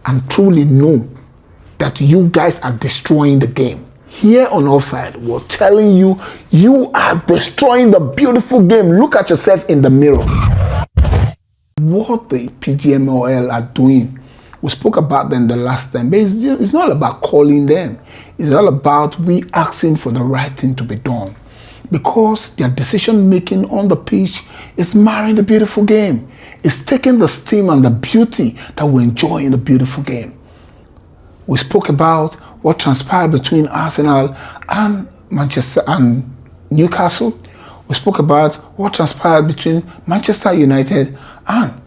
and truly know that you guys are destroying the game. Here on Offside, we're telling you, you are destroying the beautiful game. Look at yourself in the mirror. What the PGMOL are doing, we spoke about them the last time, but it's not about calling them. It's all about we asking for the right thing to be done. Because their decision making on the pitch is marring the beautiful game. It's taking the steam and the beauty that we enjoy in the beautiful game. We spoke about what transpired between Arsenal and Manchester and Newcastle. We spoke about what transpired between Manchester United and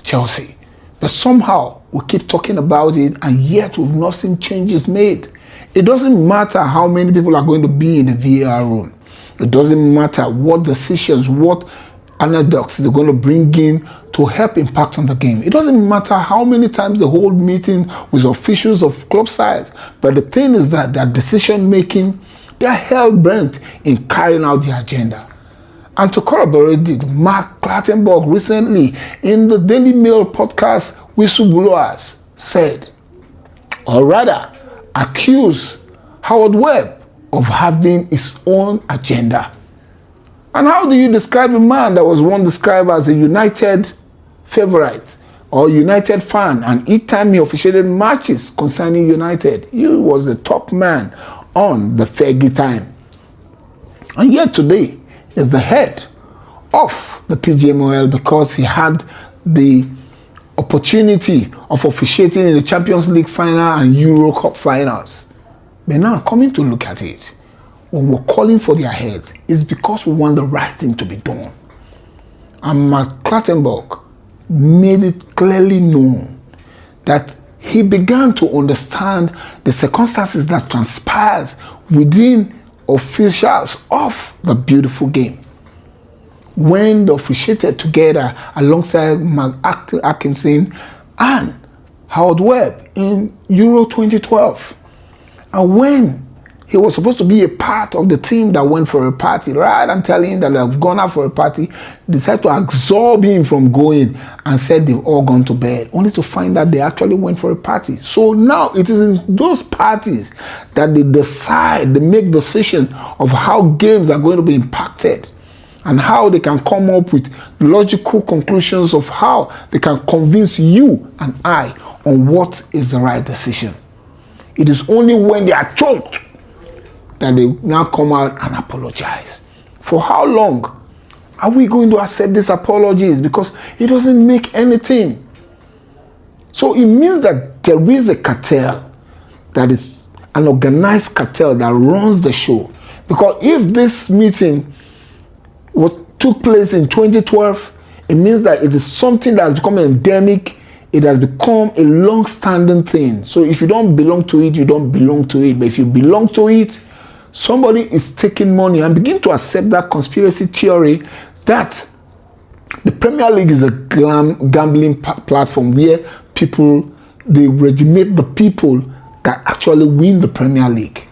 Chelsea. But somehow we keep talking about it, and yet we've not seen changes made. It doesn't matter how many people are going to be in the VAR room. It doesn't matter what decisions, what anecdotes they're going to bring in to help impact on the game. It doesn't matter how many times they hold meeting with officials of club sides. But the thing is that their decision making, they're hell-bent in carrying out the agenda. And to corroborate it, Mark Clattenburg recently in the Daily Mail podcast, Whistleblowers said, or rather accused Howard Webb of having his own agenda. And how do you describe a man that was once described as a United favorite or United fan, and each time he officiated matches concerning United, he was the top man on the Fergie time. And yet today, he's the head of the PGMOL because he had the opportunity of officiating in the Champions League final and Euro Cup finals. But now, coming to look at it, when we're calling for their head, it's because we want the right thing to be done. And Mark Clattenburg made it clearly known that he began to understand the circumstances that transpires within officials of the beautiful game. When they officiated together alongside Mark Atkinson and Howard Webb in Euro 2012. And when he was supposed to be a part of the team that went for a party, rather than telling him that they've gone out for a party, they decided to absorb him from going and said they've all gone to bed, only to find that they actually went for a party. So now it is in those parties that they decide, they make decisions of how games are going to be impacted and how they can come up with logical conclusions of how they can convince you and I on what is the right decision. It is only when they are choked that they now come out and apologize. For how long are we going to accept these apologies? Because it doesn't make anything. So it means that there is a cartel, that is an organized cartel that runs the show. Because if this meeting took place in 2012, it means that it is something that has become endemic. It has become a long-standing thing. So if you don't belong to it, you don't belong to it. But if you belong to it, somebody is taking money, and begin to accept that conspiracy theory that the Premier League is a gambling platform where people, they regiment the people that actually win the Premier League.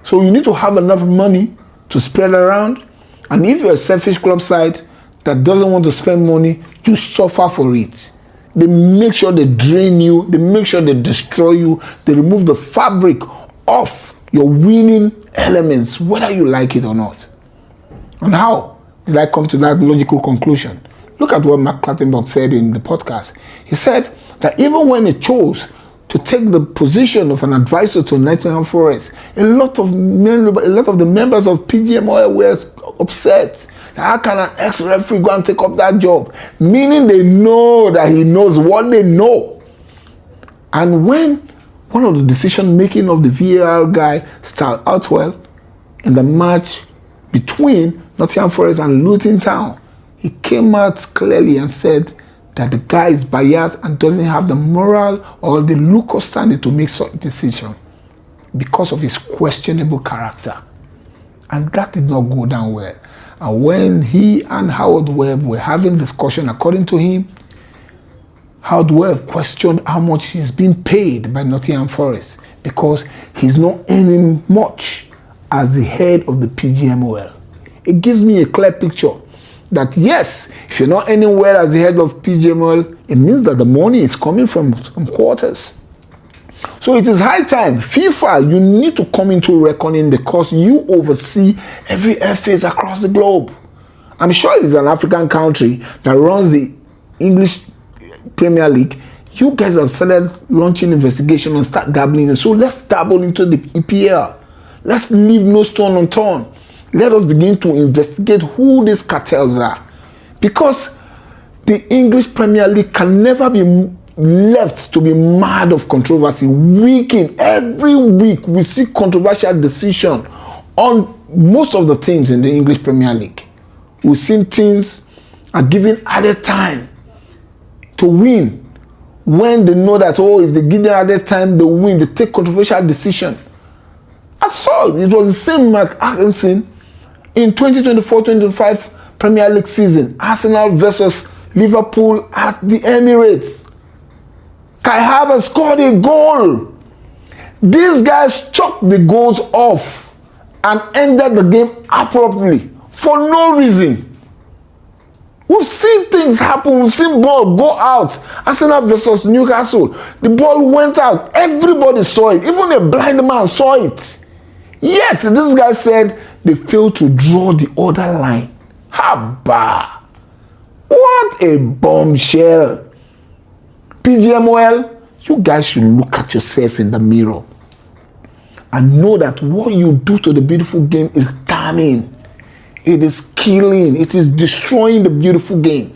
So you need to have enough money to spread around. And if you're a selfish club side that doesn't want to spend money, you suffer for it. They make sure they drain you. They make sure they destroy you. They remove the fabric of your winning elements, whether you like it or not. And how did I come to that logical conclusion? Look at what Mark Clattenburg said in the podcast. He said that even when he chose to take the position of an advisor to Nottingham Forest, a lot of the members of PGMOL were upset. How can an ex-referee go and take up that job? Meaning they know that he knows what they know. And when one of the decision-making of the VAR guy, Star Outwell, in the match between Nottingham Forest and Luton Town, he came out clearly and said that the guy is biased and doesn't have the moral or the look of standing to make such a decision because of his questionable character. And that did not go down well. And when he and Howard Webb were having discussion, according to him, Howard Webb questioned how much he's being paid by Nottingham Forest because he's not earning much as the head of the PGMOL. It gives me a clear picture that yes, if you're not earning well as the head of PGMOL, it means that the money is coming from quarters. So it is high time. FIFA, you need to come into reckoning because you oversee every airface across the globe. I'm sure it is an African country that runs the English Premier League. You guys have started launching investigation and start dabbling. So let's dabble into the EPL. Let's leave no stone unturned. Let us begin to investigate who these cartels are. Because the English Premier League can never be left to be mad of controversy. Week in, every week, we see controversial decision on most of the teams in the English Premier League. We've seen teams are given added time to win when they know that, oh, if they give them added time, they win. They take controversial decision. I saw it was the same Mark Clattenburg in 2024-25 Premier League season. Arsenal versus Liverpool at the Emirates. Kai Havertz scored a goal. These guys chucked the goals off and ended the game abruptly for no reason. We've seen things happen. We've seen ball go out. Arsenal versus Newcastle. The ball went out. Everybody saw it. Even a blind man saw it. Yet, this guy said they failed to draw the other line. Haba. What a bombshell. PGMOL, you guys should look at yourself in the mirror and know that what you do to the beautiful game is damning. It is killing. It is destroying the beautiful game.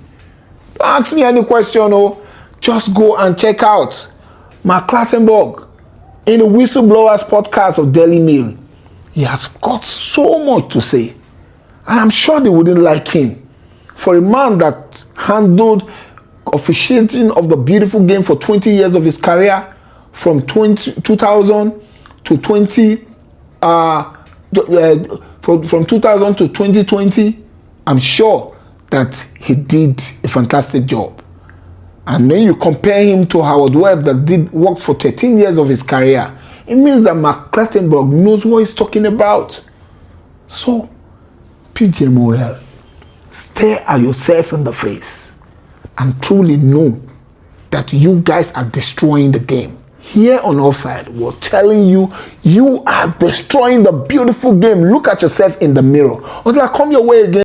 Don't ask me any question, oh. Just go and check out Mark Clattenburg in the Whistleblowers podcast of Daily Mail. He has got so much to say. And I'm sure they wouldn't like him. For a man that handled officiating of the beautiful game for 20 years of his career, from 2000 to 20, from 2000 to 2020, I'm sure that he did a fantastic job. And then you compare him to Howard Webb that worked for 13 years of his career. It means that Mark Clattenburg knows what he's talking about. So, PGMOL, stare at yourself in the face and truly know that you guys are destroying the game. Here on Offside, we're telling you, you are destroying the beautiful game. Look at yourself in the mirror. Until I come your way again.